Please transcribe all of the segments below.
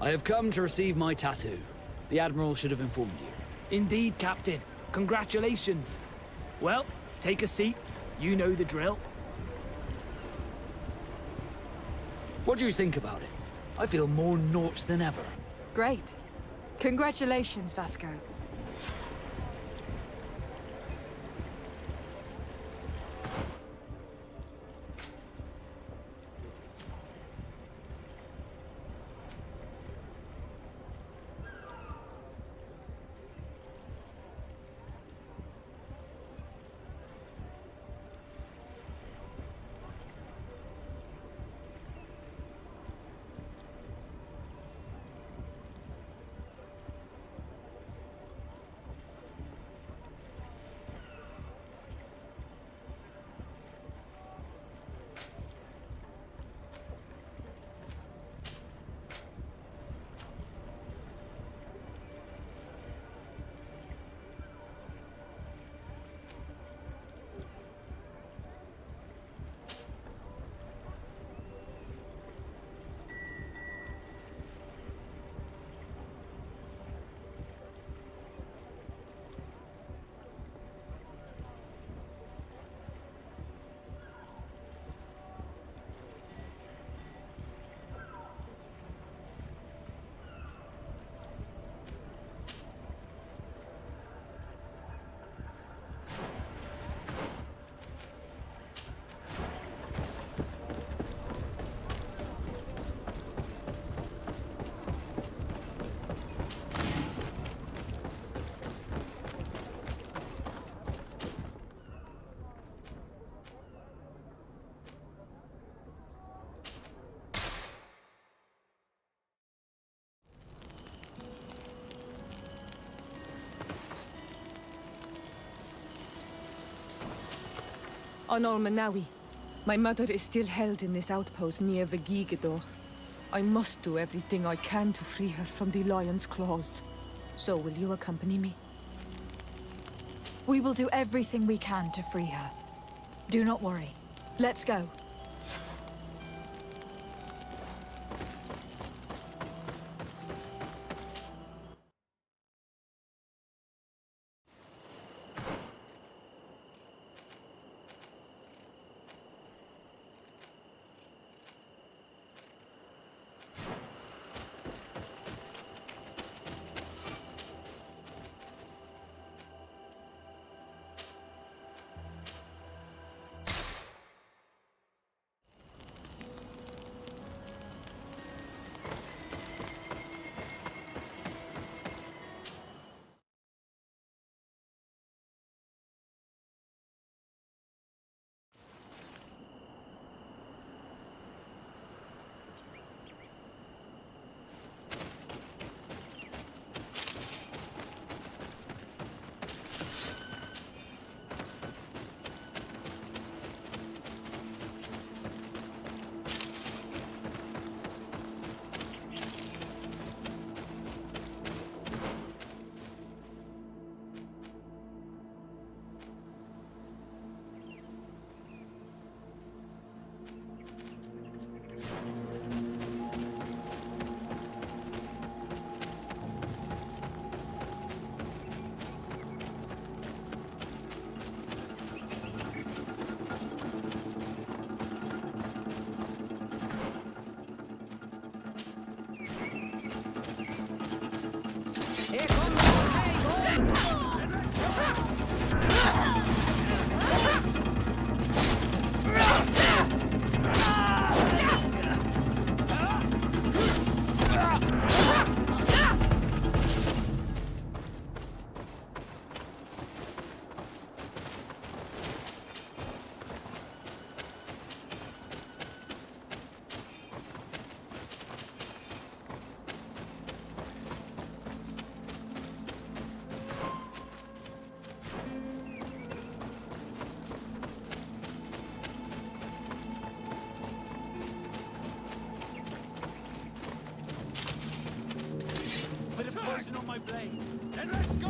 I have come to receive my tattoo. The Admiral should have informed you. Indeed, Captain. Congratulations. Well, take a seat. You know the drill. What do you think about it? I feel more Nort than ever. Great. Congratulations, Vasco. Honor Manawi, my mother is still held in this outpost near Vegigador. I must do everything I can to free her from the lion's claws. So will you accompany me? We will do everything we can to free her. Do not worry. Let's go. On my blade. Then let's go!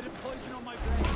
bit of poison on my brain.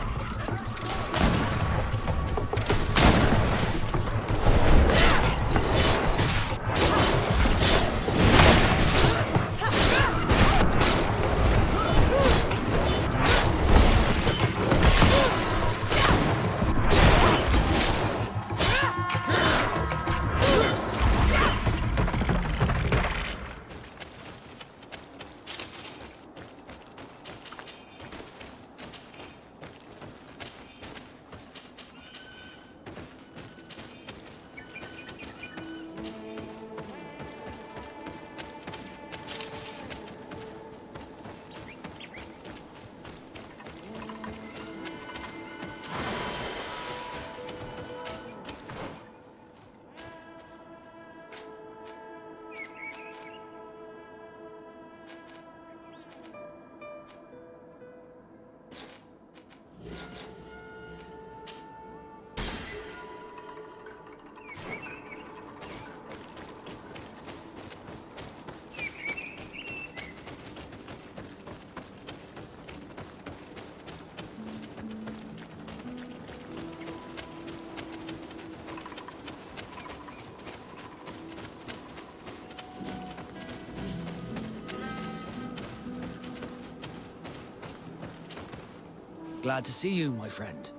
Glad to see you, my friend.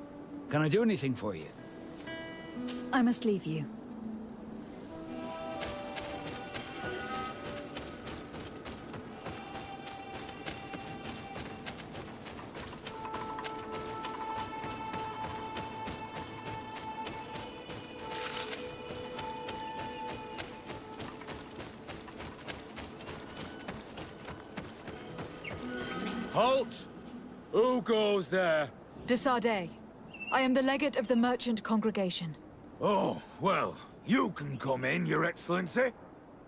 Can I do anything for you? I must leave you. Halt! Who goes there? De Sardet. I am the legate of the merchant congregation. Oh, well, you can come in, Your Excellency.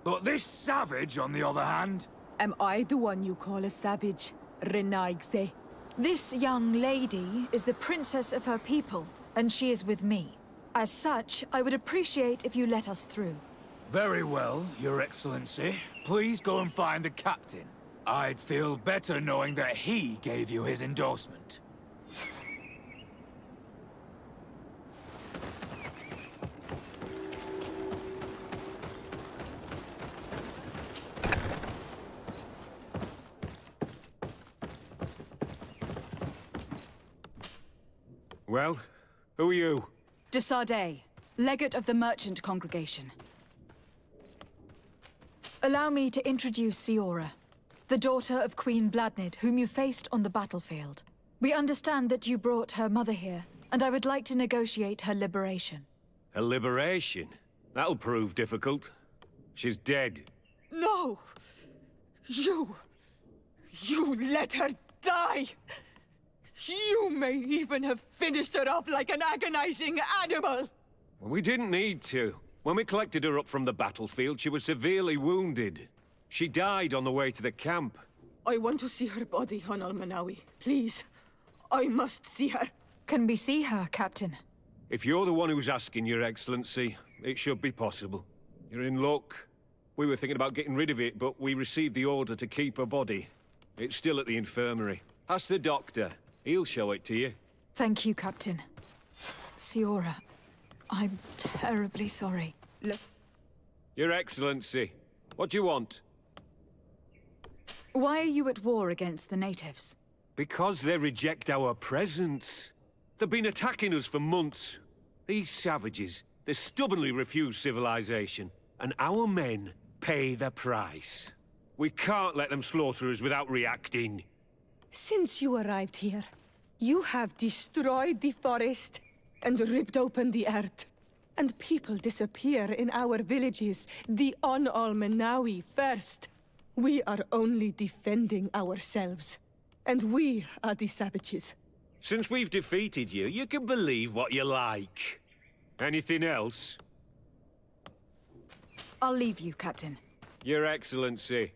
But this savage, on the other hand... Am I the one you call a savage, Renaigse? This young lady is the princess of her people, and she is with me. As such, I would appreciate if you let us through. Very well, Your Excellency. Please go and find the captain. I'd feel better knowing that he gave you his endorsement. Well, who are you? De Sardet, legate of the merchant congregation. Allow me to introduce Siora, the daughter of Queen Bladnid, whom you faced on the battlefield. We understand that you brought her mother here, and I would like to negotiate her liberation. A liberation? That'll prove difficult. She's dead. No! You let her die! You may even have finished her off like an agonizing animal! We didn't need to. When we collected her up from the battlefield, she was severely wounded. She died on the way to the camp. I want to see her body, Hon Almanawi. Please. I must see her. Can we see her, Captain? If you're the one who's asking, Your Excellency, it should be possible. You're in luck. We were thinking about getting rid of it, but we received the order to keep her body. It's still at the infirmary. Ask the doctor. He'll show it to you. Thank you, Captain. Siora, I'm terribly sorry. Your Excellency, what do you want? Why are you at war against the natives? Because they reject our presence. They've been attacking us for months. These savages, they stubbornly refuse civilization, and our men pay the price. We can't let them slaughter us without reacting. Since you arrived here, you have destroyed the forest and ripped open the earth. And people disappear in our villages, the On-Almanawi first. We are only defending ourselves. And we are the savages. Since we've defeated you, you can believe what you like. Anything else? I'll leave you, Captain. Your Excellency.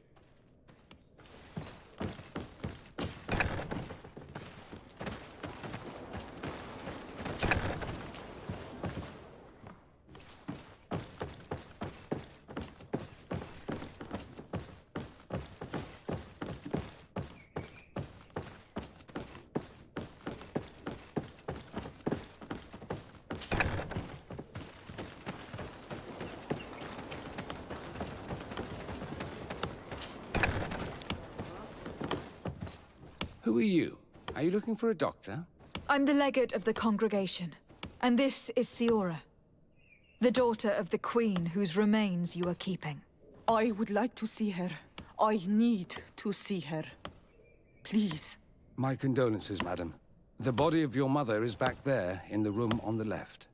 Who are you? Are you looking for a doctor? I'm the legate of the congregation, and this is Siora, the daughter of the queen whose remains you are keeping. I would like to see her. I need to see her. Please. My condolences, madam. The body of your mother is back there, in the room on the left.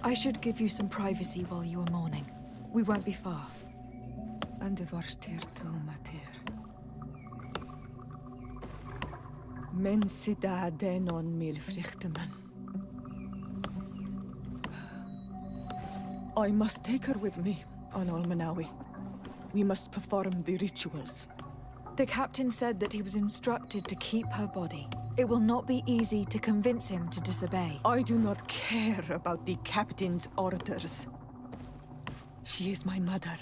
I should give you some privacy while you are mourning. We won't be far. And de varster to mater. Men sida denon mil frichtemen. I must take her with me on Almanawi. We must perform the rituals. The captain said that he was instructed to keep her body. It will not be easy to convince him to disobey. I do not care about the captain's orders. She is my mother.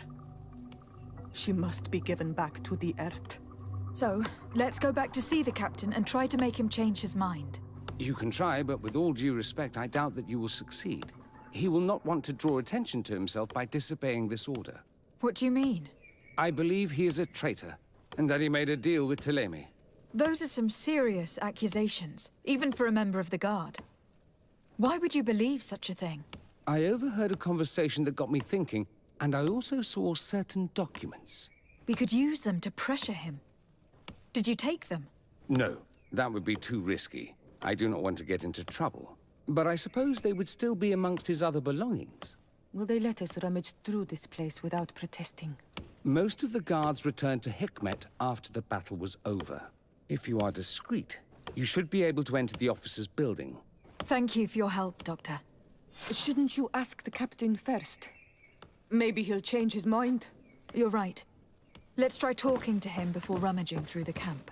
She must be given back to the earth. So, let's go back to see the captain and try to make him change his mind. You can try, but with all due respect, I doubt that you will succeed. He will not want to draw attention to himself by disobeying this order. What do you mean? I believe he is a traitor, and that he made a deal with Ptolemy. Those are some serious accusations, even for a member of the Guard. Why would you believe such a thing? I overheard a conversation that got me thinking, and I also saw certain documents. We could use them to pressure him. Did you take them? No, that would be too risky. I do not want to get into trouble. But I suppose they would still be amongst his other belongings. Will they let us rummage through this place without protesting? Most of the guards returned to Hikmet after the battle was over. If you are discreet, you should be able to enter the officer's building. Thank you for your help, Doctor. Shouldn't you ask the captain first? Maybe he'll change his mind. You're right. Let's try talking to him before rummaging through the camp.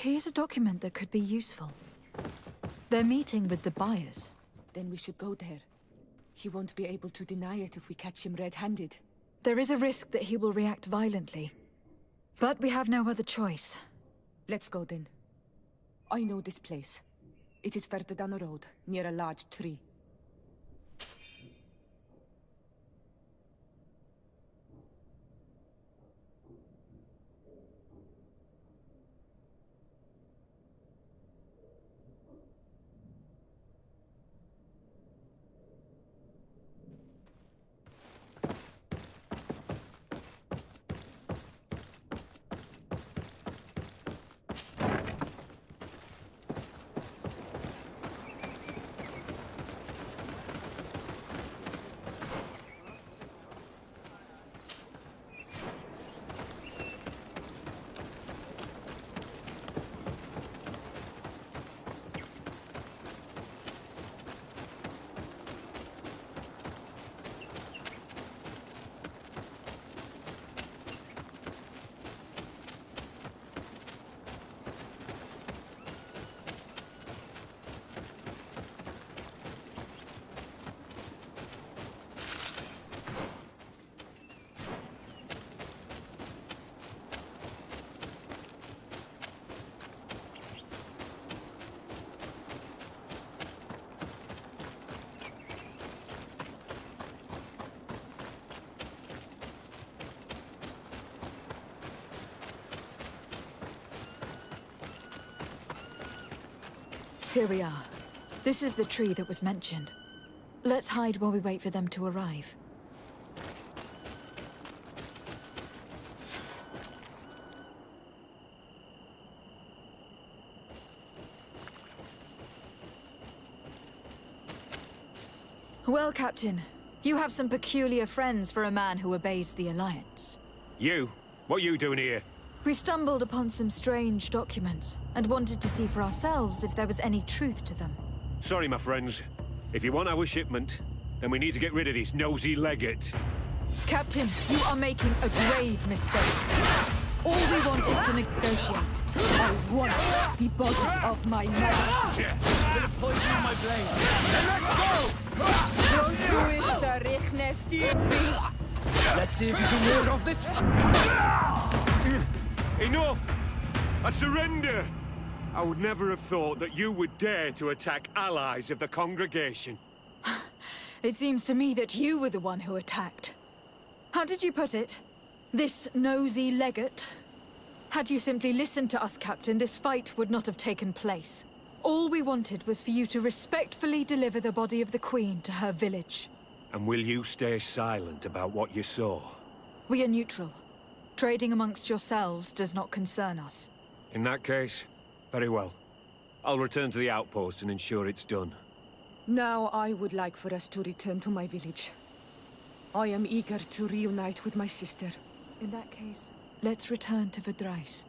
Here's a document that could be useful. They're meeting with the buyers. Then we should go there. He won't be able to deny it if we catch him red-handed. There is a risk that he will react violently. But we have no other choice. Let's go then. I know this place. It is further down the road, near a large tree. Here we are. This is the tree that was mentioned. Let's hide while we wait for them to arrive. Well, Captain, you have some peculiar friends for a man who obeys the Alliance. You? What are you doing here? We stumbled upon some strange documents and wanted to see for ourselves if there was any truth to them. Sorry, my friends. If you want our shipment, then we need to get rid of this nosy legate. Captain, you are making a grave mistake. All we want is to negotiate. I want the body of my mother. Poison on my blade. Let's see if you can ward off this. Enough! I surrender! I would never have thought that you would dare to attack allies of the congregation. It seems to me that you were the one who attacked. How did you put it? This nosy legate? Had you simply listened to us, Captain, this fight would not have taken place. All we wanted was for you to respectfully deliver the body of the Queen to her village. And will you stay silent about what you saw? We are neutral. Trading amongst yourselves does not concern us. In that case, very well. I'll return to the outpost and ensure it's done. Now I would like for us to return to my village. I am eager to reunite with my sister. In that case, let's return to Verdrais.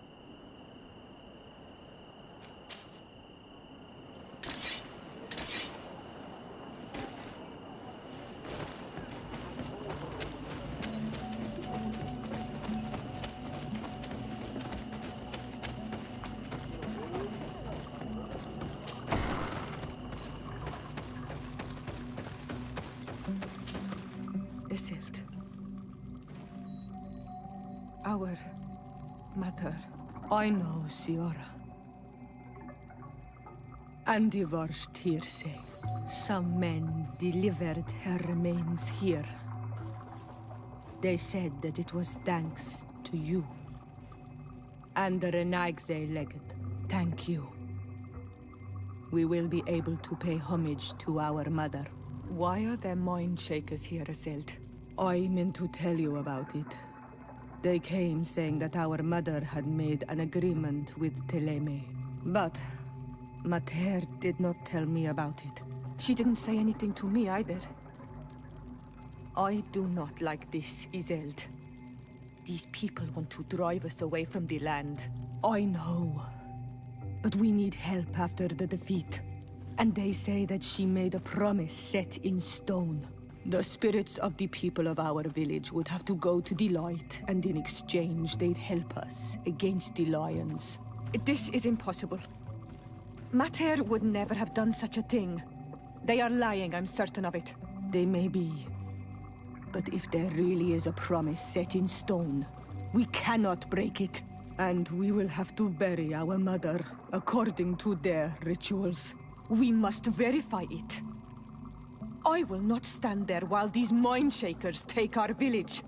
Isildt. Our mother. I know, Siora. And the worst hearsay. Some men delivered her remains here. They said that it was thanks to you. And the Renagze legate. Thank you. We will be able to pay homage to our mother. Why are there mind shakers here, Isildt? I meant to tell you about it. They came saying that our mother had made an agreement with Teleme. But Mater did not tell me about it. She didn't say anything to me either. I do not like this, Isildt. These people want to drive us away from the land. I know. But we need help after the defeat. And they say that she made a promise set in stone. The spirits of the people of our village would have to go to the light, and in exchange they'd help us against the lions. This is impossible. Mater would never have done such a thing. They are lying, I'm certain of it. They may be. But if there really is a promise set in stone, we cannot break it. And we will have to bury our mother according to their rituals. We must verify it. I will not stand there while these mind shakers take our village.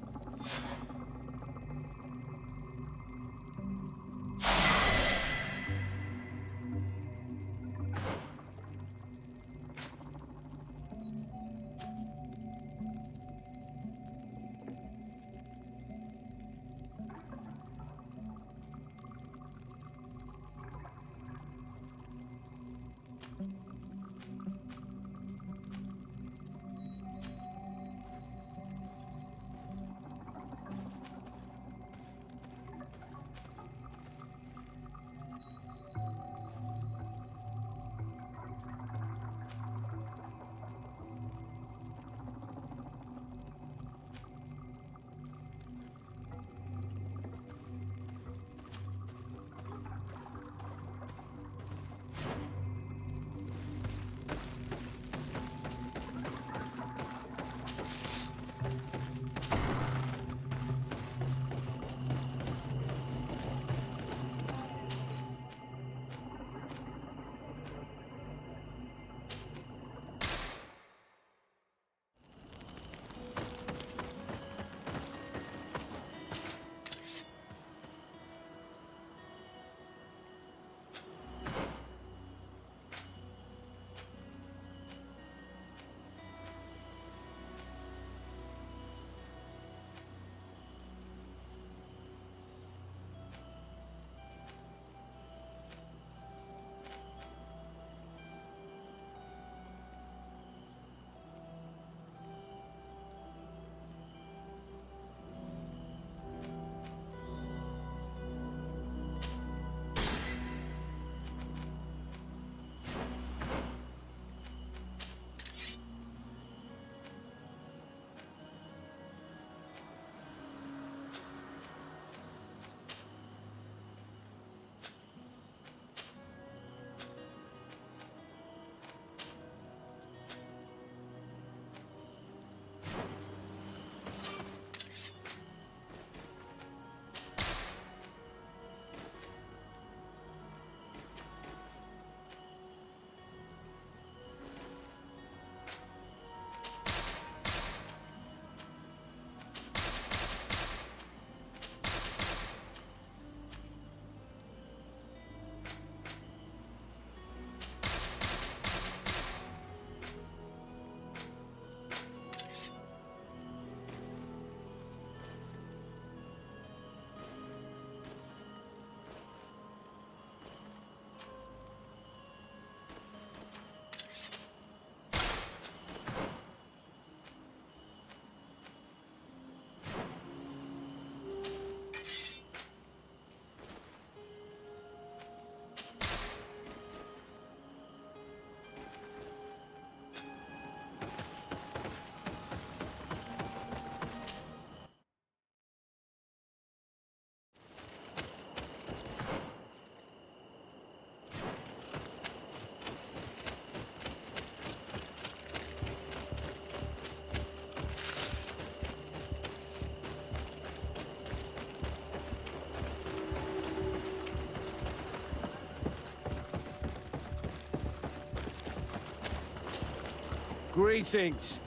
Greetings.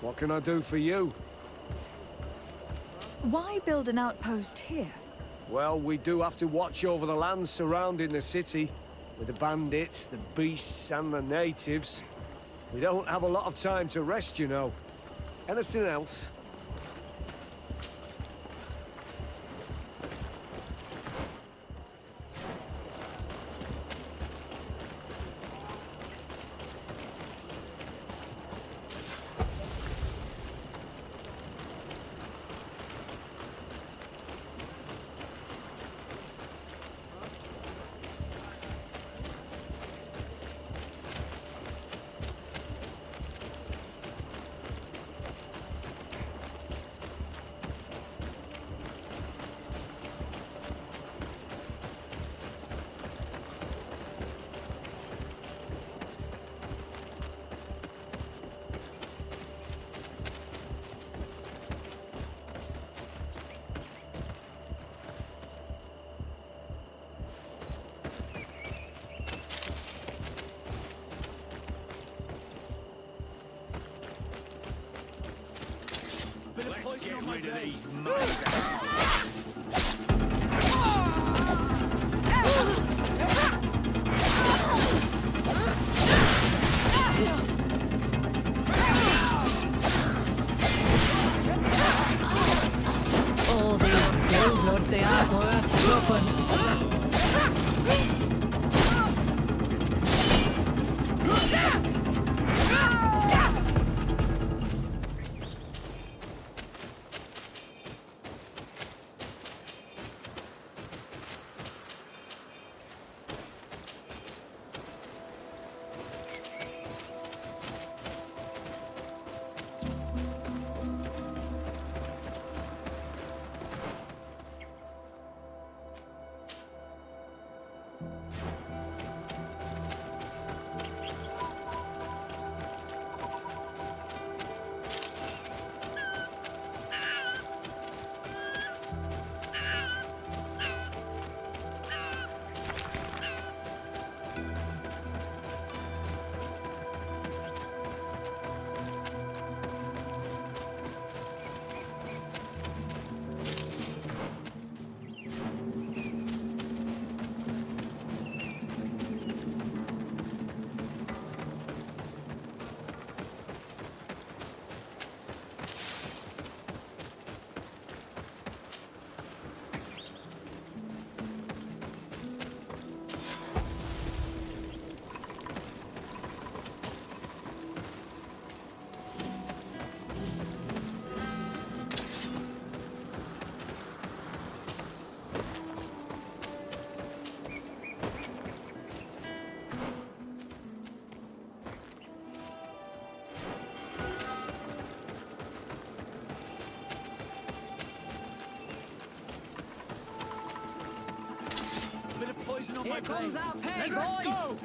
What can I do for you? Why build an outpost here? Well, we do have to watch over the lands surrounding the city, with the bandits, the beasts, and the natives. We don't have a lot of time to rest, you know. Anything else? Let's get rid of these mugs. All these gold lords, they are worth weapons. Here comes our pay, Let's boys! go!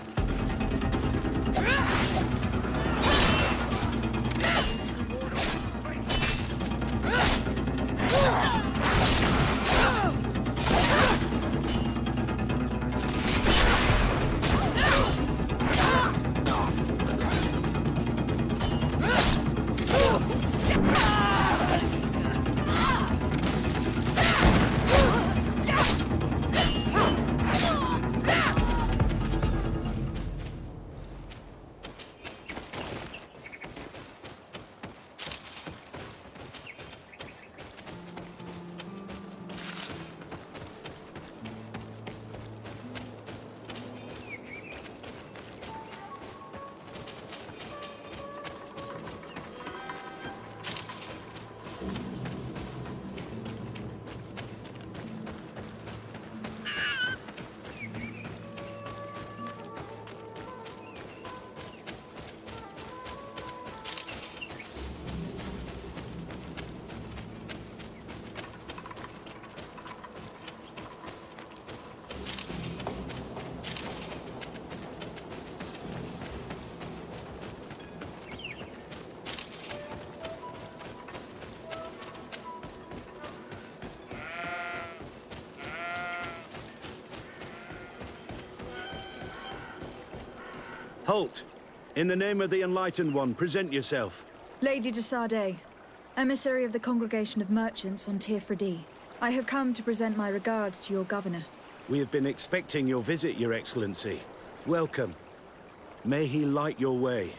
Halt! In the name of the Enlightened One, present yourself. Lady de Sardet, emissary of the Congregation of Merchants on Tirfredi. I have come to present my regards to your governor. We have been expecting your visit, Your Excellency. Welcome. May he light your way.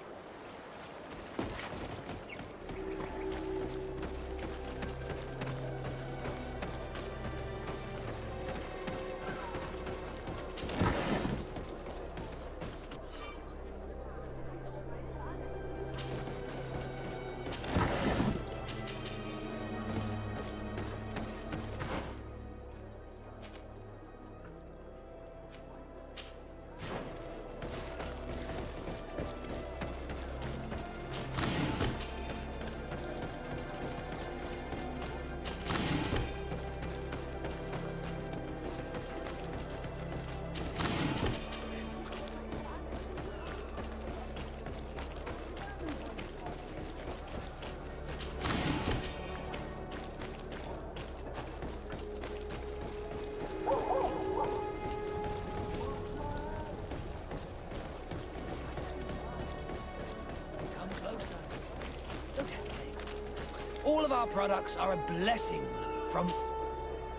All of our products are a blessing from...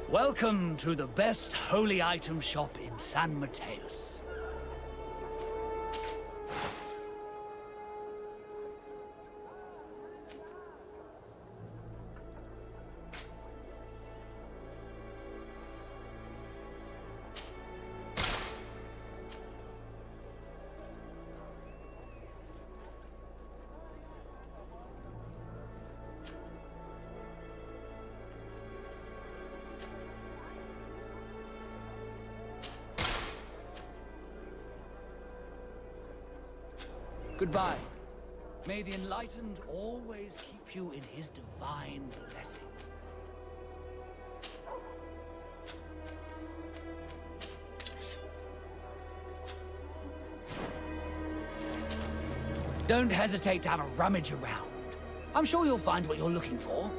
Welcome to the best holy item shop in San Mateus. Goodbye. May the Enlightened always keep you in his divine blessing. Don't hesitate to have a rummage around. I'm sure you'll find what you're looking for.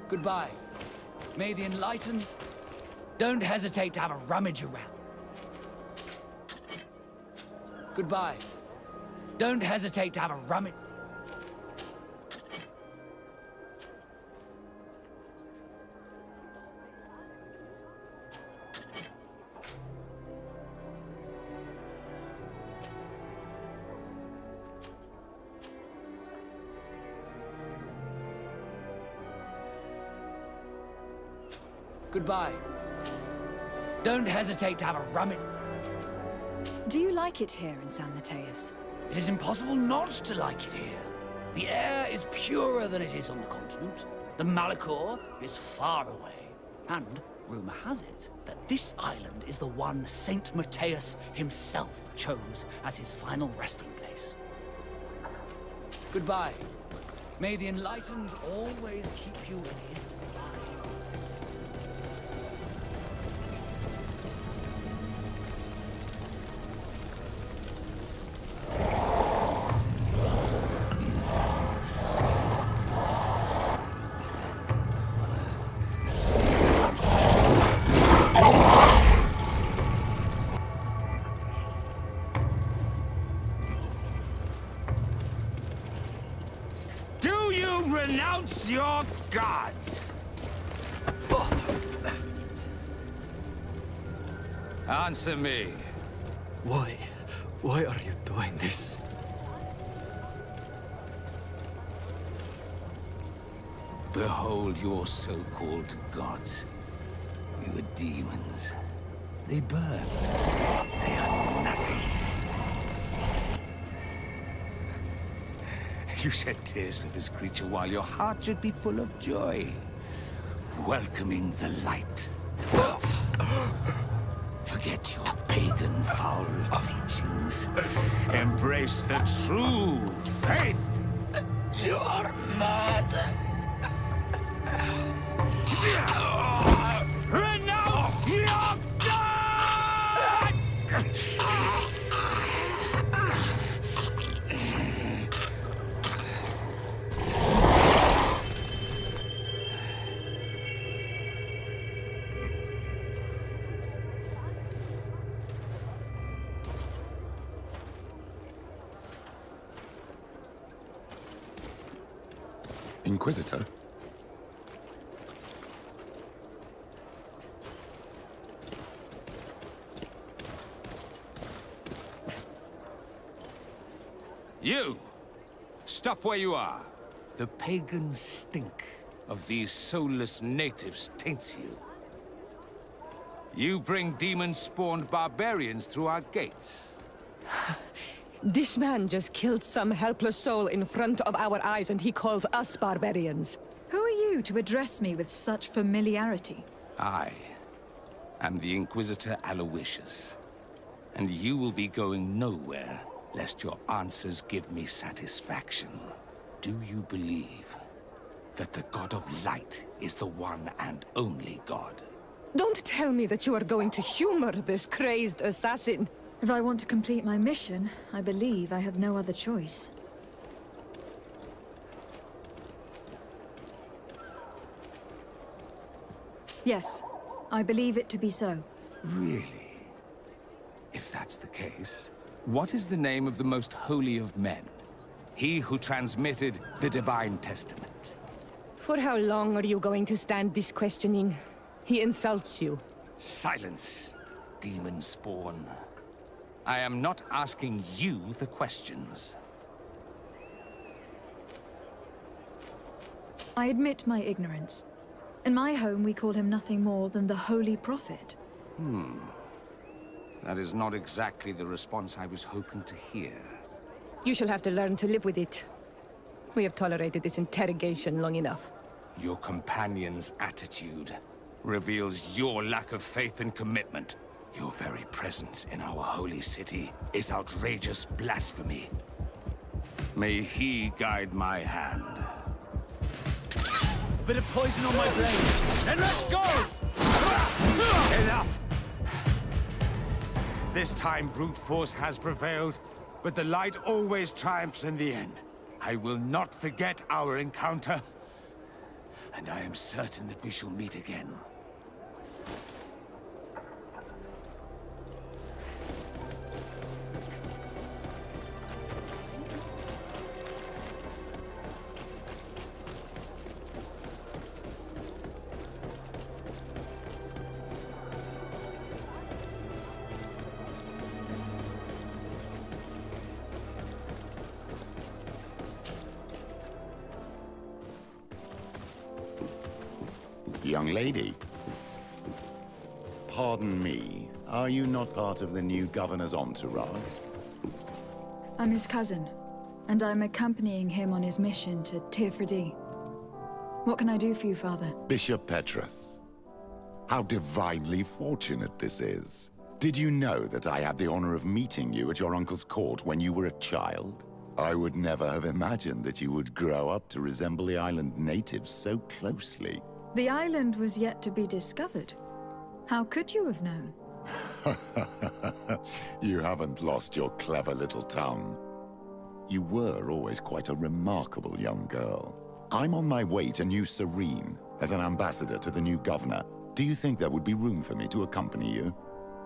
Goodbye. May the Enlightened... Don't hesitate to have a rummage around. Goodbye. Don't hesitate to have a rummage... Goodbye. Don't hesitate to have a rummage... Do you like it here in San Mateus? It is impossible not to like it here. The air is purer than it is on the continent. The Malachor is far away. And rumor has it that this island is the one Saint Mateus himself chose as his final resting place. Goodbye. May the Enlightened always keep you in his divine blessing. Do you renounce your gods? Answer me. Why are you doing this? Behold your so-called gods. You are demons. They burn. They are nothing. You shed tears for this creature while your heart should be full of joy. welcoming the light. Forget your pagan foul teachings. Embrace the true faith. You are mad. Renounce your gods! Inquisitor? You! Stop where you are. The pagan stink of these soulless natives taints you. You bring demon-spawned barbarians through our gates. This man just killed some helpless soul in front of our eyes, and he calls us barbarians. Who are you to address me with such familiarity? I am the Inquisitor Aloysius, and you will be going nowhere lest your answers give me satisfaction. Do you believe that the God of Light is the one and only God? Don't tell me that you are going to humor this crazed assassin. If I want to complete my mission, I believe I have no other choice. Yes, I believe it to be so. Really? If that's the case, what is the name of the most holy of men? He who transmitted the Divine Testament. For how long are you going to stand this questioning? He insults you. Silence, demon spawn. I am not asking you the questions. I admit my ignorance. In my home, we call him nothing more than the Holy Prophet. That is not exactly the response I was hoping to hear. You shall have to learn to live with it. We have tolerated this interrogation long enough. Your companion's attitude reveals your lack of faith and commitment. Your very presence in our holy city is outrageous blasphemy. May he guide my hand. Bit of poison on my blade. Then let's go! Enough! This time brute force has prevailed, but the light always triumphs in the end. I will not forget our encounter, and I am certain that we shall meet again. Young lady. Pardon me, are you not part of the new governor's entourage? I'm his cousin, and I'm accompanying him on his mission to Tirfredi. What can I do for you, Father? Bishop Petrus. How divinely fortunate this is. Did you know that I had the honor of meeting you at your uncle's court when you were a child? I would never have imagined that you would grow up to resemble the island natives so closely. The island was yet to be discovered. How could you have known? You haven't lost your clever little tongue. You were always quite a remarkable young girl. I'm on my way to New Serene as an ambassador to the new governor. Do you think there would be room for me to accompany you?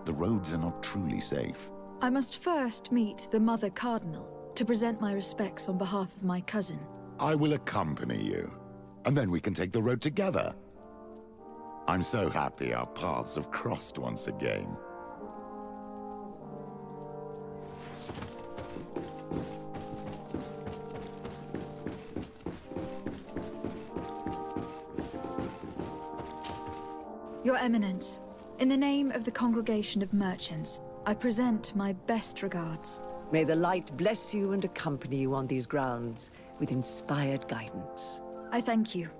The roads are not truly safe. I must first meet the Mother Cardinal to present my respects on behalf of my cousin. I will accompany you, and then we can take the road together. I'm so happy our paths have crossed once again. Your Eminence, in the name of the Congregation of Merchants, I present my best regards. May the light bless you and accompany you on these grounds with inspired guidance. I thank you.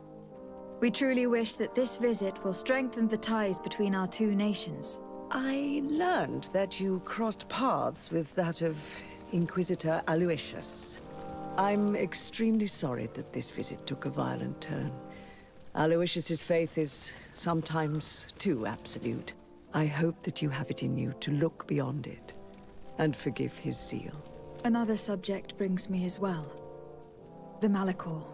We truly wish that this visit will strengthen the ties between our two nations. I learned that you crossed paths with that of Inquisitor Aloysius. I'm extremely sorry that this visit took a violent turn. Aloysius's faith is sometimes too absolute. I hope that you have it in you to look beyond it and forgive his zeal. Another subject brings me as well. The Malachor.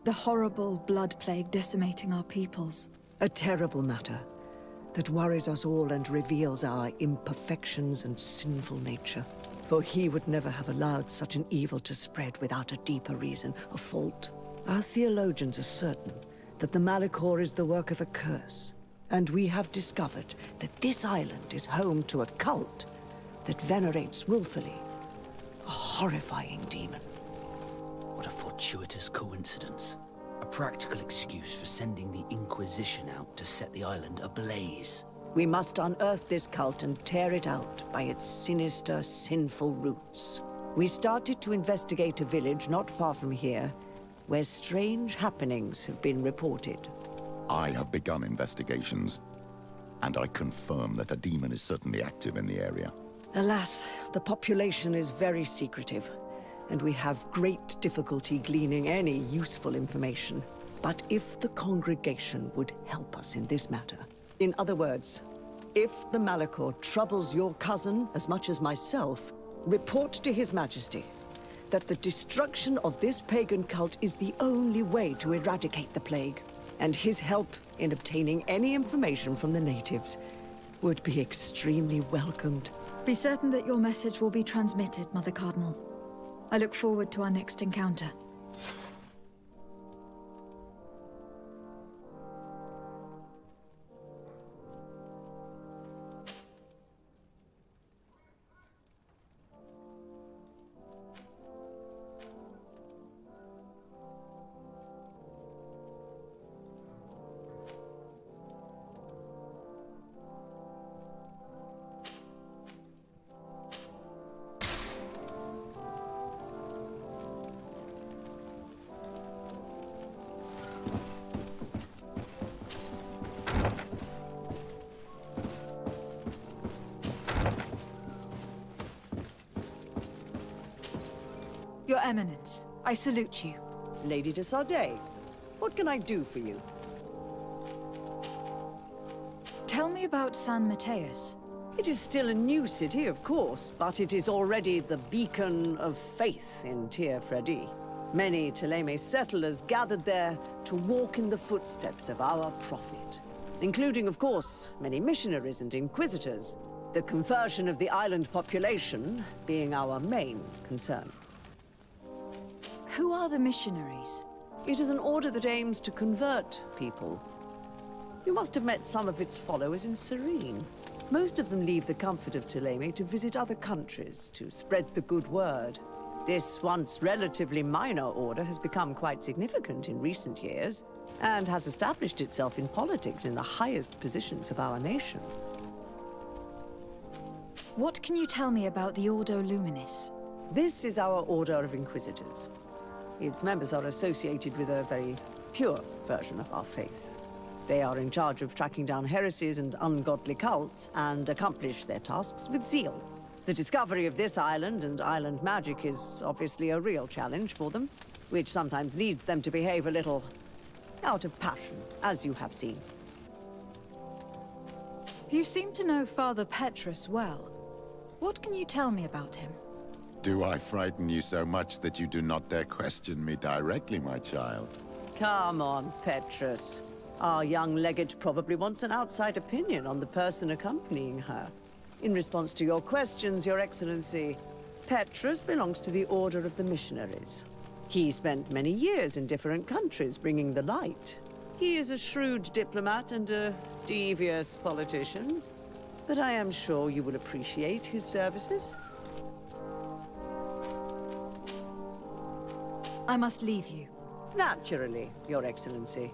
The horrible blood plague decimating our peoples. A terrible matter that worries us all and reveals our imperfections and sinful nature. For he would never have allowed such an evil to spread without a deeper reason, a fault. Our theologians are certain that the Malachor is the work of a curse, and we have discovered that this island is home to a cult that venerates willfully a horrifying demon. What a fortuitous coincidence. A practical excuse for sending the Inquisition out to set the island ablaze. We must unearth this cult and tear it out by its sinister, sinful roots. We started to investigate a village not far from here, where strange happenings have been reported. I have begun investigations, and I confirm that a demon is certainly active in the area. Alas, the population is very secretive, and we have great difficulty gleaning any useful information. But if the congregation would help us in this matter, in other words, if the Malachor troubles your cousin as much as myself, report to His Majesty that the destruction of this pagan cult is the only way to eradicate the plague, and his help in obtaining any information from the natives would be extremely welcomed. Be certain that your message will be transmitted, Mother Cardinal. I look forward to our next encounter. Your Eminence, I salute you. Lady de Sardet, what can I do for you? Tell me about San Mateus. It is still a new city, of course, but it is already the beacon of faith in Tir Fredi. Many Thélème settlers gathered there to walk in the footsteps of our prophet, including, of course, many missionaries and inquisitors, the conversion of the island population being our main concern. Who are the missionaries? It is an order that aims to convert people. You must have met some of its followers in Serene. Most of them leave the comfort of Thélème to visit other countries, to spread the good word. This once relatively minor order has become quite significant in recent years, and has established itself in politics in the highest positions of our nation. What can you tell me about the Ordo Luminis? This is our Order of Inquisitors. Its members are associated with a very pure version of our faith. They are in charge of tracking down heresies and ungodly cults, and accomplish their tasks with zeal. The discovery of this island and island magic is obviously a real challenge for them, which sometimes leads them to behave a little out of passion, as you have seen. You seem to know Father Petrus well. What can you tell me about him? Do I frighten you so much that you do not dare question me directly, my child? Come on, Petrus. Our young legate probably wants an outside opinion on the person accompanying her. In response to your questions, Your Excellency, Petrus belongs to the Order of the Missionaries. He spent many years in different countries bringing the light. He is a shrewd diplomat and a devious politician, but I am sure you will appreciate his services. I must leave you. Naturally, Your Excellency.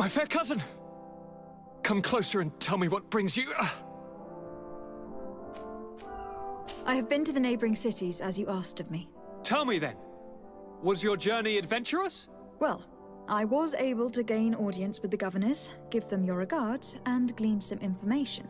My fair cousin! Come closer and tell me what brings you... I have been to the neighboring cities, as you asked of me. Tell me then, was your journey adventurous? Well, I was able to gain audience with the governors, give them your regards, and glean some information.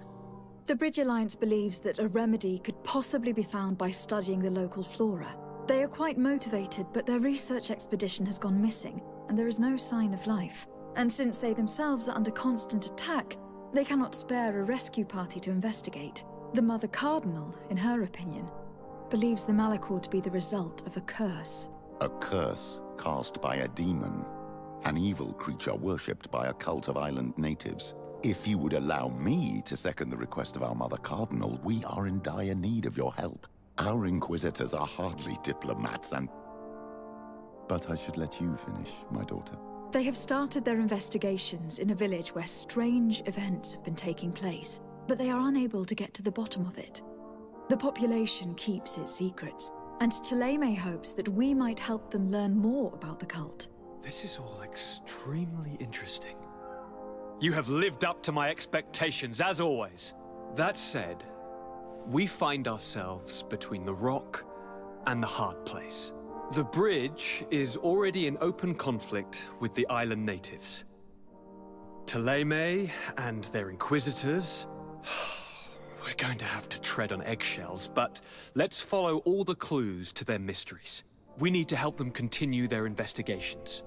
The Bridge Alliance believes that a remedy could possibly be found by studying the local flora. They are quite motivated, but their research expedition has gone missing, and there is no sign of life. And since they themselves are under constant attack, they cannot spare a rescue party to investigate. The Mother Cardinal, in her opinion, believes the Malachor to be the result of a curse. A curse cast by a demon. An evil creature worshipped by a cult of island natives. If you would allow me to second the request of our Mother Cardinal, we are in dire need of your help. Our Inquisitors are hardly diplomats and... But I should let you finish, my daughter. They have started their investigations in a village where strange events have been taking place, but they are unable to get to the bottom of it. The population keeps its secrets, and Taleme hopes that we might help them learn more about the cult. This is all extremely interesting. You have lived up to my expectations, as always. That said, we find ourselves between the rock and the hard place. The bridge is already in open conflict with the island natives. Taleme and their inquisitors... We're going to have to tread on eggshells, but let's follow all the clues to their mysteries. We need to help them continue their investigations.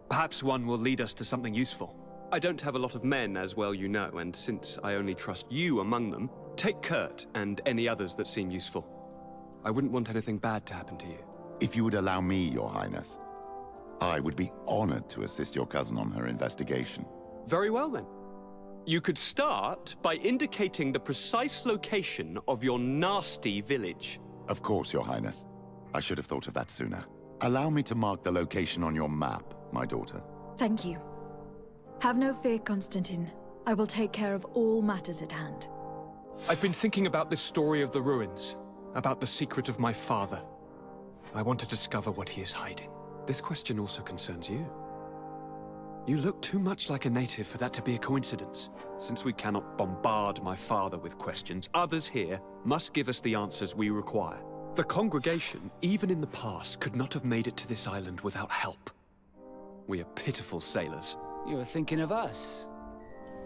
Perhaps one will lead us to something useful. I don't have a lot of men, as well you know, and since I only trust you among them, take Kurt and any others that seem useful. I wouldn't want anything bad to happen to you. If you would allow me, Your Highness, I would be honored to assist your cousin on her investigation. Very well, then. You could start by indicating the precise location of your nasty village. Of course, Your Highness. I should have thought of that sooner. Allow me to mark the location on your map, my daughter. Thank you. Have no fear, Constantine. I will take care of all matters at hand. I've been thinking about this story of the ruins, about the secret of my father. I want to discover what he is hiding. This question also concerns you. You look too much like a native for that to be a coincidence. Since we cannot bombard my father with questions, others here must give us the answers we require. The congregation, even in the past, could not have made it to this island without help. We are pitiful sailors. You were thinking of us.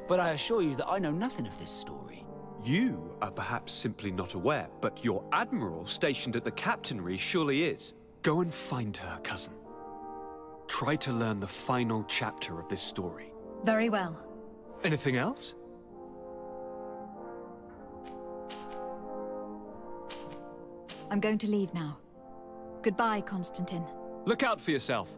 But I assure you that I know nothing of this story. You are perhaps simply not aware, but your admiral stationed at the captainry surely is. Go and find her, cousin. Try to learn the final chapter of this story. Very well. Anything else? I'm going to leave now. Goodbye, Constantine. Look out for yourself.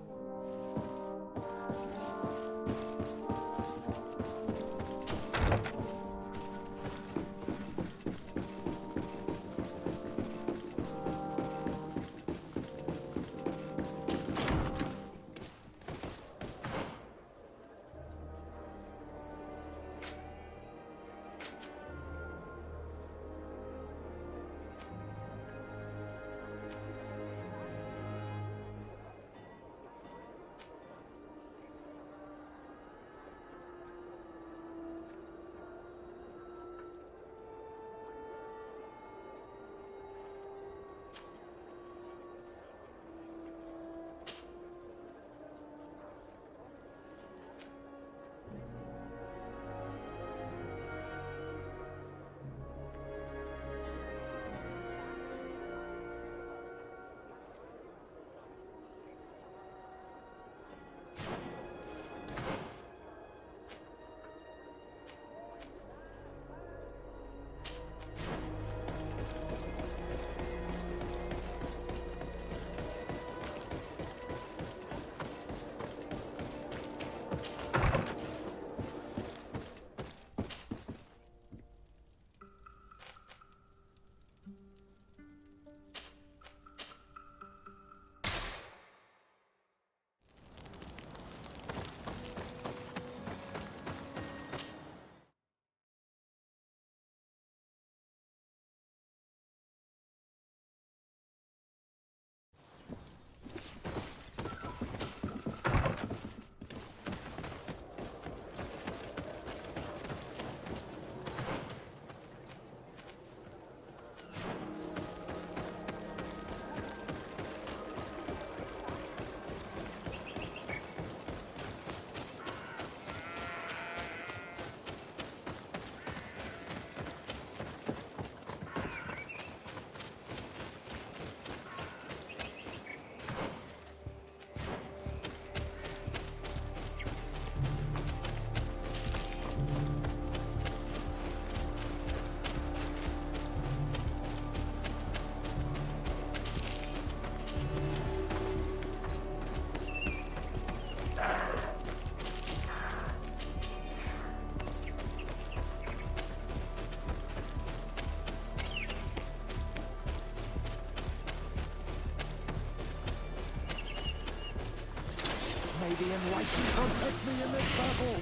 like you can't take me in this battle!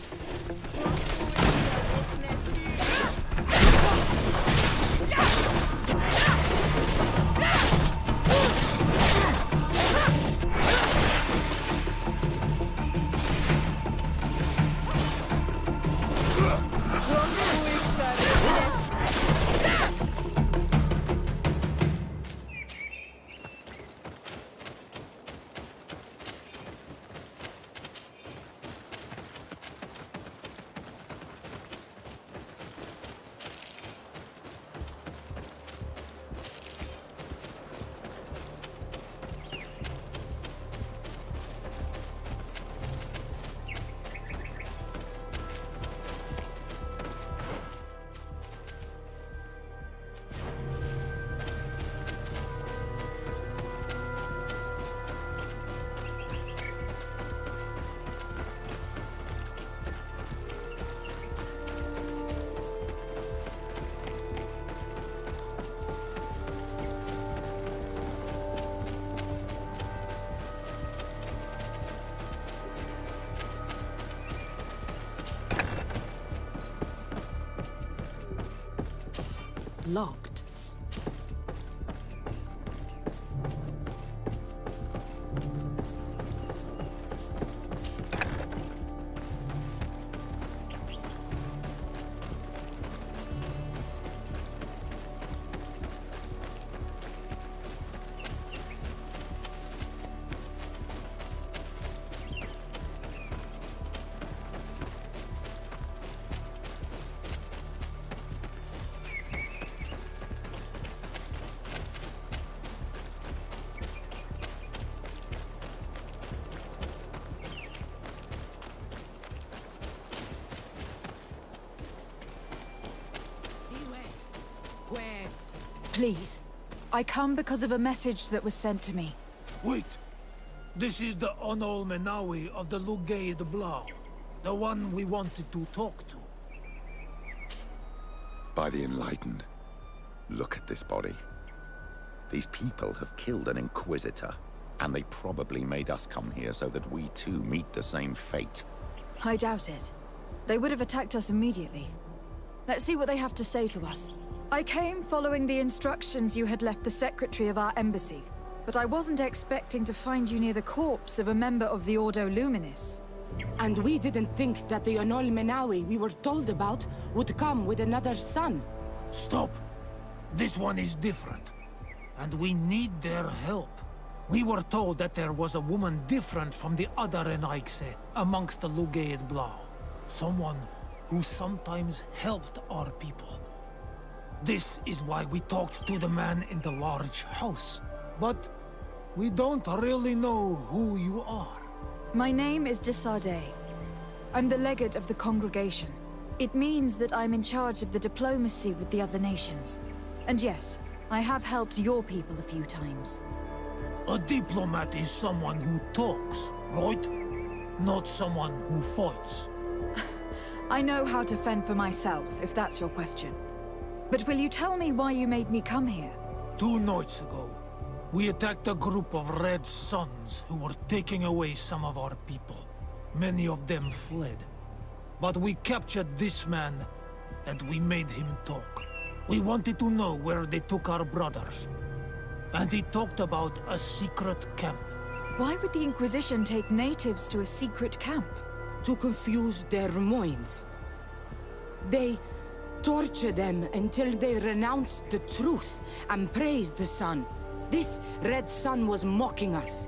Locked. Please, I come because of a message that was sent to me. Wait! This is the Onol Menawi of the Lugay de Blau. The one we wanted to talk to. By the Enlightened, look at this body. These people have killed an Inquisitor, and they probably made us come here so that we too meet the same fate. I doubt it. They would have attacked us immediately. Let's see what they have to say to us. I came following the instructions you had left the secretary of our embassy, but I wasn't expecting to find you near the corpse of a member of the Ordo Luminis. And we didn't think that the Onol Menawi we were told about would come with another son. Stop! This one is different, and we need their help. We were told that there was a woman different from the other Renaigse amongst the Lugay de Blau. Someone who sometimes helped our people. This is why we talked to the man in the large house. But we don't really know who you are. My name is Desardet. I'm the legate of the congregation. It means that I'm in charge of the diplomacy with the other nations. And yes, I have helped your people a few times. A diplomat is someone who talks, right? Not someone who fights. I know how to fend for myself, if that's your question. But will you tell me why you made me come here? 2 nights ago, we attacked a group of Red Suns who were taking away some of our people. Many of them fled. But we captured this man, and we made him talk. We wanted to know where they took our brothers. And he talked about a secret camp. Why would the Inquisition take natives to a secret camp? To confuse their minds. They tortured them until they renounced the truth and praised the sun. This Red Sun was mocking us.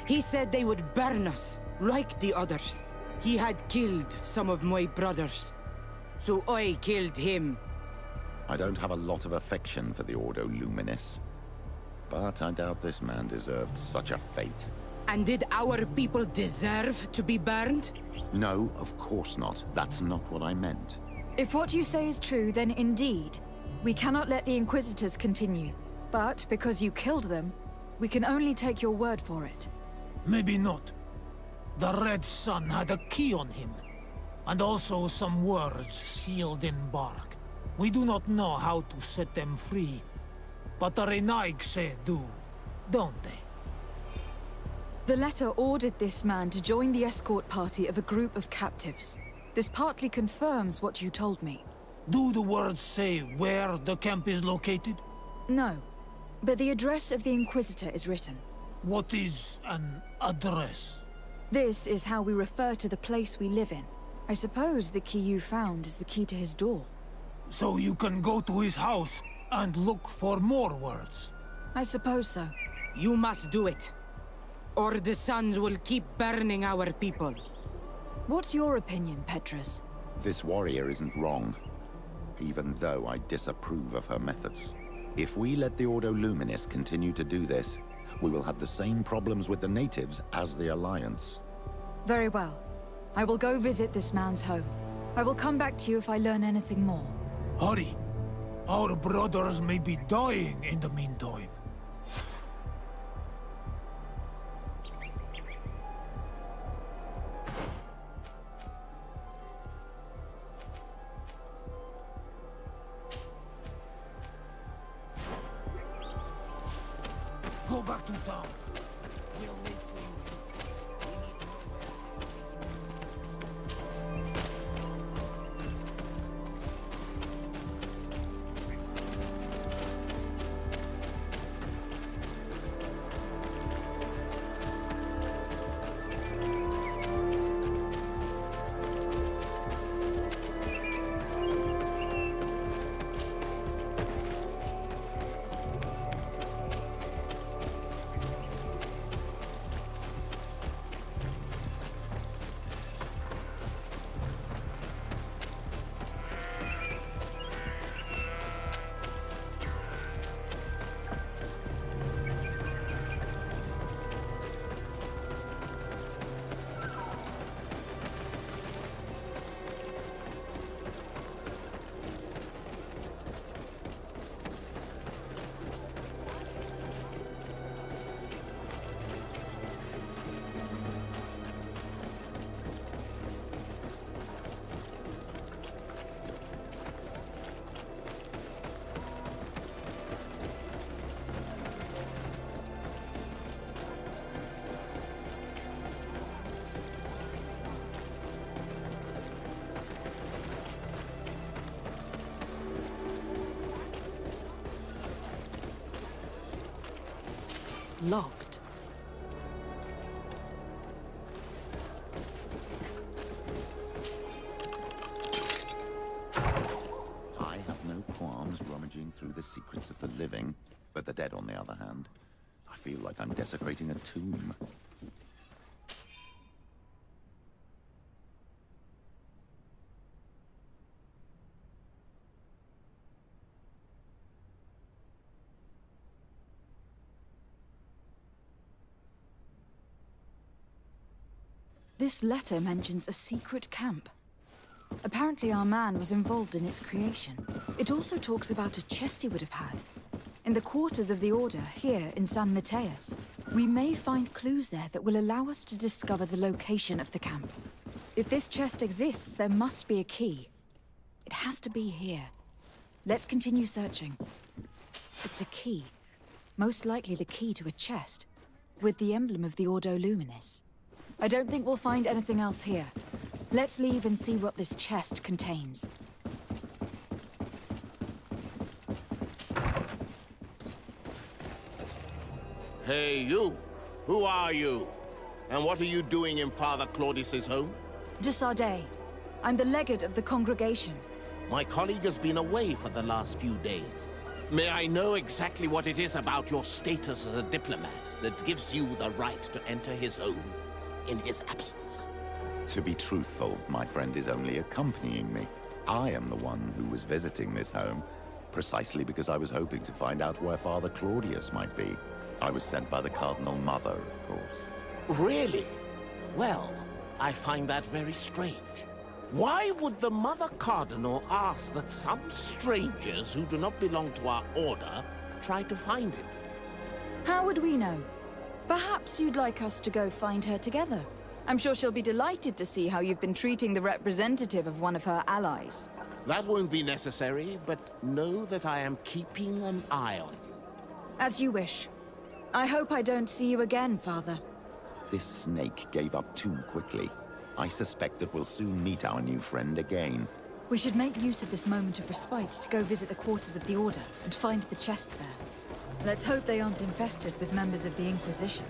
He said they would burn us, like the others. He had killed some of my brothers, so I killed him. I don't have a lot of affection for the Ordo Luminis, but I doubt this man deserved such a fate. And did our people deserve to be burned? No, of course not. That's not what I meant. If what you say is true, then indeed, we cannot let the Inquisitors continue. But because you killed them, we can only take your word for it. Maybe not. The Red Sun had a key on him, and also some words sealed in bark. We do not know how to set them free, but the Renaigse do, don't they? The letter ordered this man to join the escort party of a group of captives. This partly confirms what you told me. Do the words say where the camp is located? No, but the address of the Inquisitor is written. What is an address? This is how we refer to the place we live in. I suppose the key you found is the key to his door. So you can go to his house and look for more words? I suppose so. You must do it, or the suns will keep burning our people. What's your opinion, Petrus? This warrior isn't wrong, even though I disapprove of her methods. If we let the Ordo Luminis continue to do this, we will have the same problems with the natives as the Alliance. Very well. I will go visit this man's home. I will come back to you if I learn anything more. Hurry! Our brothers may be dying in the meantime. Go back to town. We'll wait for you. Locked. I have no qualms rummaging through the secrets of the living, but the dead, on the other hand, I feel like I'm desecrating a tomb. This letter mentions a secret camp. Apparently our man was involved in its creation. It also talks about a chest he would have had. In the quarters of the Order, here in San Mateus. We may find clues there that will allow us to discover the location of the camp. If this chest exists, there must be a key. It has to be here. Let's continue searching. It's a key. Most likely the key to a chest, with the emblem of the Ordo Luminis. I don't think we'll find anything else here. Let's leave and see what this chest contains. Hey, you! Who are you? And what are you doing in Father Claudius's home? De Sardet. I'm the legate of the congregation. My colleague has been away for the last few days. May I know exactly what it is about your status as a diplomat that gives you the right to enter his home in his absence? To be truthful, my friend is only accompanying me. I am the one who was visiting this home, precisely because I was hoping to find out where Father Claudius might be. I was sent by the Cardinal Mother, of course. Really? Well, I find that very strange. Why would the Mother Cardinal ask that some strangers who do not belong to our order try to find him? How would we know? Perhaps you'd like us to go find her together. I'm sure she'll be delighted to see how you've been treating the representative of one of her allies. That won't be necessary, but know that I am keeping an eye on you. As you wish. I hope I don't see you again, Father. This snake gave up too quickly. I suspect that we'll soon meet our new friend again. We should make use of this moment of respite to go visit the quarters of the Order and find the chest there. Let's hope they aren't infested with members of the Inquisition.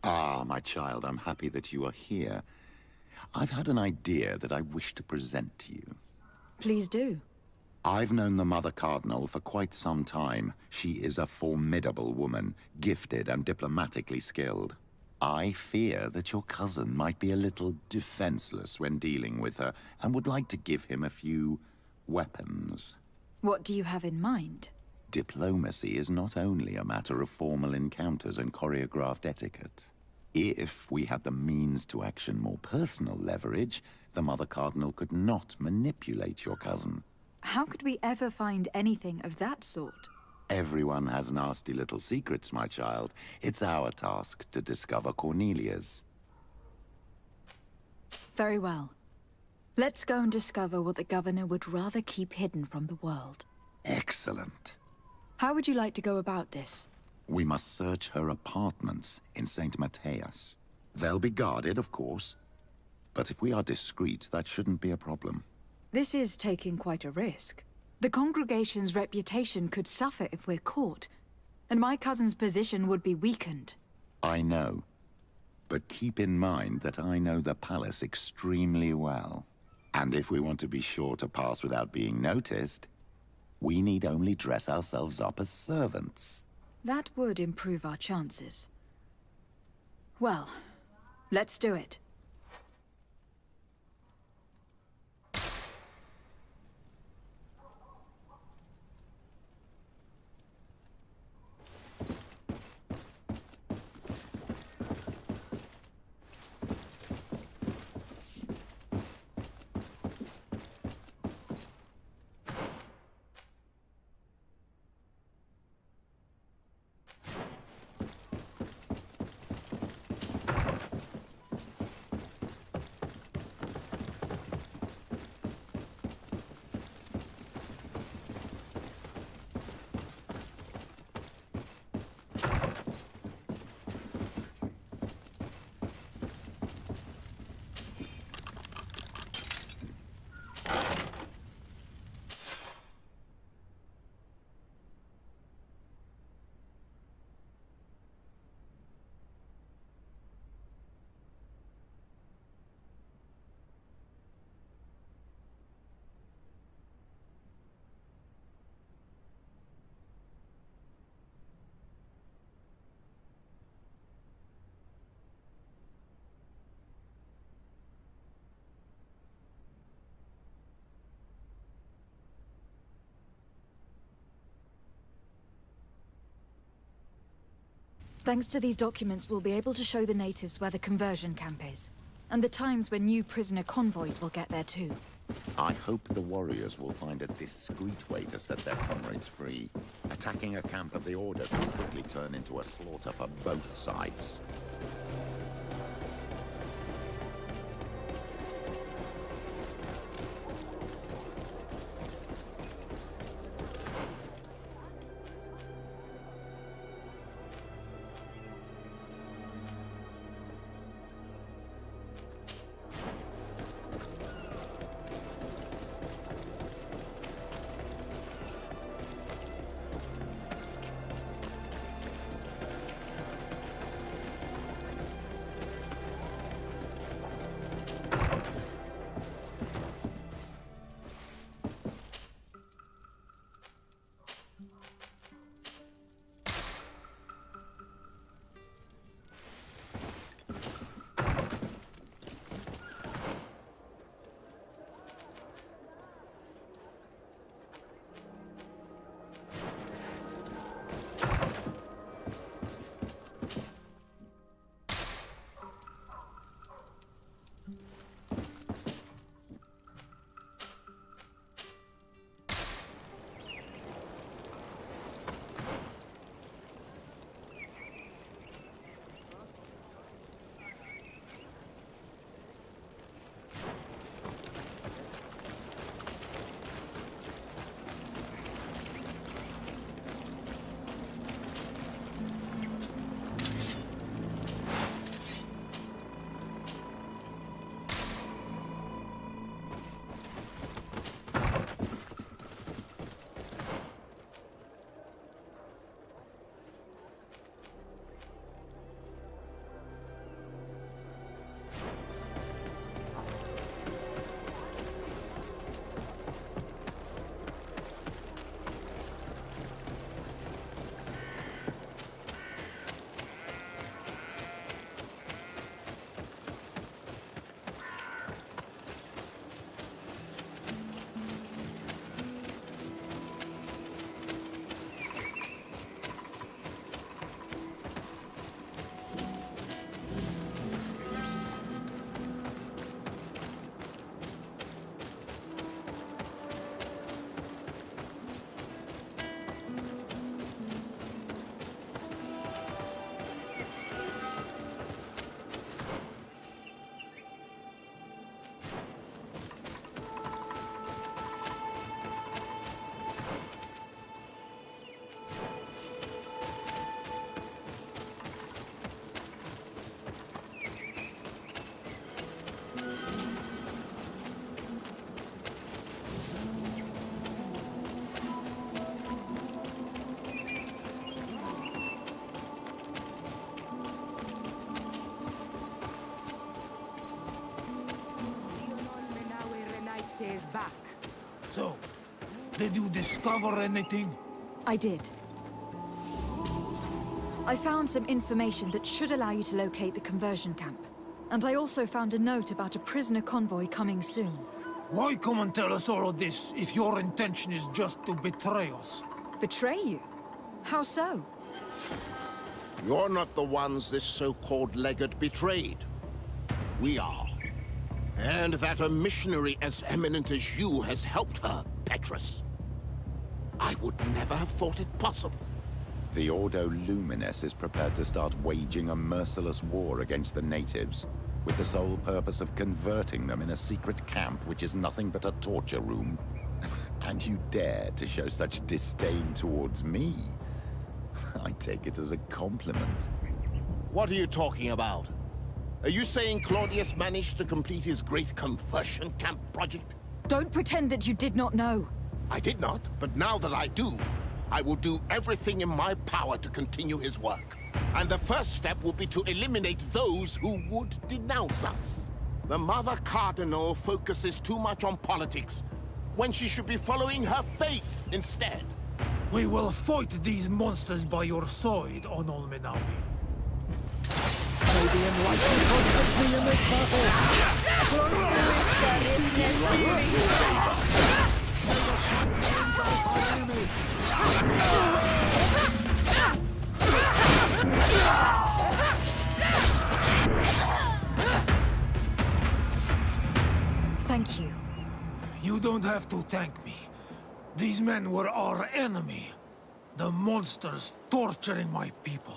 Ah, my child, I'm happy that you are here. I've had an idea that I wish to present to you. Please do. I've known the Mother Cardinal for quite some time. She is a formidable woman, gifted and diplomatically skilled. I fear that your cousin might be a little defenseless when dealing with her, and would like to give him a few weapons. What do you have in mind? Diplomacy is not only a matter of formal encounters and choreographed etiquette. If we had the means to action more personal leverage, the Mother Cardinal could not manipulate your cousin. How could we ever find anything of that sort? Everyone has nasty little secrets, my child. It's our task to discover Cornelia's. Very well. Let's go and discover what the Governor would rather keep hidden from the world. Excellent. How would you like to go about this? We must search her apartments in St. Matthias. They'll be guarded, of course. But if we are discreet, that shouldn't be a problem. This is taking quite a risk. The congregation's reputation could suffer if we're caught, and my cousin's position would be weakened. I know. But keep in mind that I know the palace extremely well. And if we want to be sure to pass without being noticed, we need only dress ourselves up as servants. That would improve our chances. Well, let's do it. Thanks to these documents, we'll be able to show the natives where the conversion camp is. And the times when new prisoner convoys will get there too. I hope the warriors will find a discreet way to set their comrades free. Attacking a camp of the Order could quickly turn into a slaughter for both sides. Is back. So, did you discover anything? I did. I found some information that should allow you to locate the conversion camp. And I also found a note about a prisoner convoy coming soon. Why come and tell us all of this if your intention is just to betray us? Betray you? How so? You're not the ones this so-called legate betrayed. We are. And that a missionary as eminent as you has helped her, Petrus. I would never have thought it possible. The Ordo Luminis is prepared to start waging a merciless war against the natives, with the sole purpose of converting them in a secret camp which is nothing but a torture room. And you dare to show such disdain towards me? I take it as a compliment. What are you talking about? Are you saying Claudius managed to complete his great conversion camp project? Don't pretend that you did not know. I did not, but now that I do, I will do everything in my power to continue his work. And the first step will be to eliminate those who would denounce us. The Mother Cardinal focuses too much on politics, when she should be following her faith instead. We will fight these monsters by your side, Onol Menawi. May the enlightened protect me in this battle! Thank you. You don't have to thank me. These men were our enemy. The monsters torturing my people.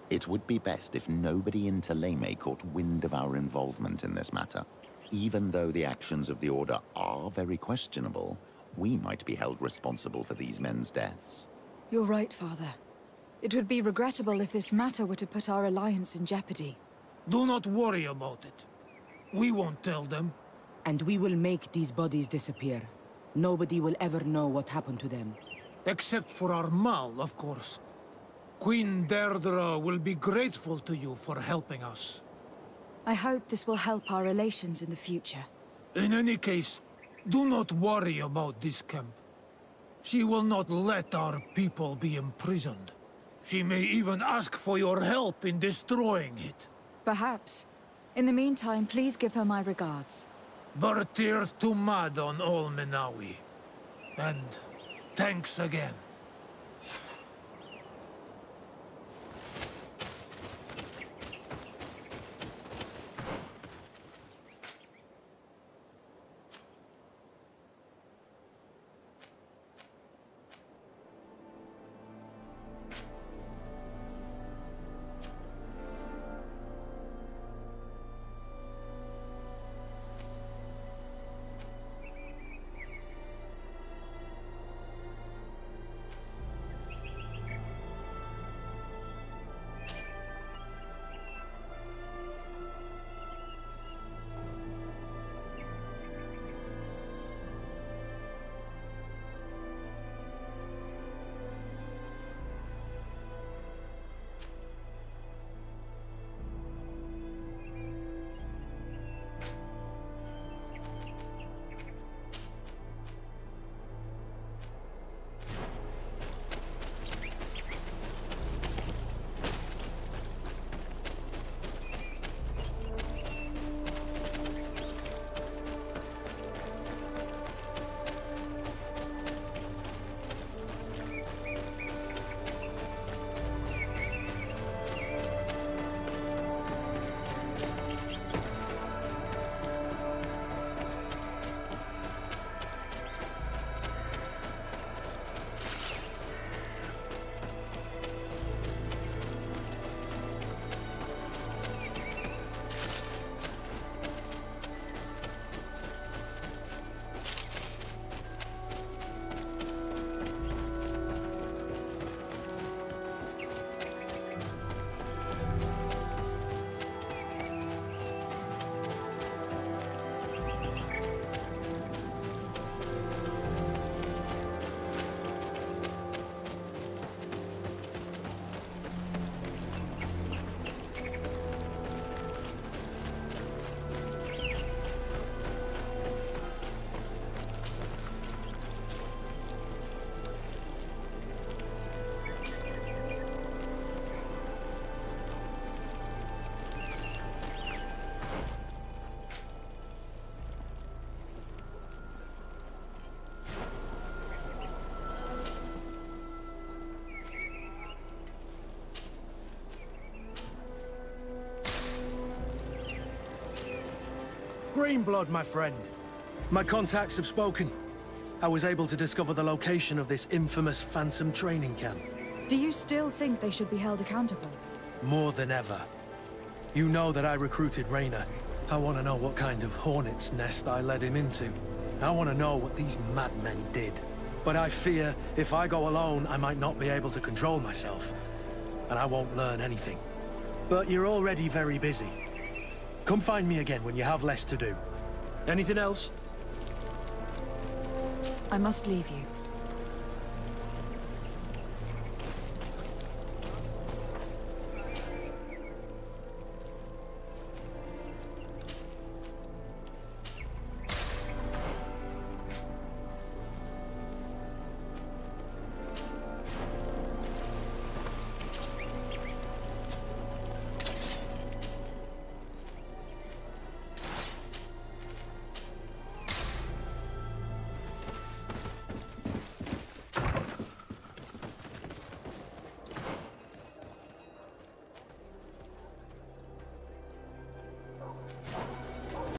It would be best if nobody in Teleme caught wind of our involvement in this matter. Even though the actions of the Order are very questionable, we might be held responsible for these men's deaths. You're right, Father. It would be regrettable if this matter were to put our alliance in jeopardy. Do not worry about it. We won't tell them. And we will make these bodies disappear. Nobody will ever know what happened to them. Except for our Mal, of course. Queen Deirdre will be grateful to you for helping us. I hope this will help our relations in the future. In any case, do not worry about this camp. She will not let our people be imprisoned. She may even ask for your help in destroying it. Perhaps. In the meantime, please give her my regards. Bartir Tumad on Ol Menawi. And thanks again. Greenblood, my friend. My contacts have spoken. I was able to discover the location of this infamous Phantom training camp. Do you still think they should be held accountable? More than ever. You know that I recruited Rayner. I want to know what kind of hornet's nest I led him into. I want to know what these madmen did. But I fear if I go alone, I might not be able to control myself. And I won't learn anything. But you're already very busy. Come find me again when you have less to do. Anything else? I must leave you.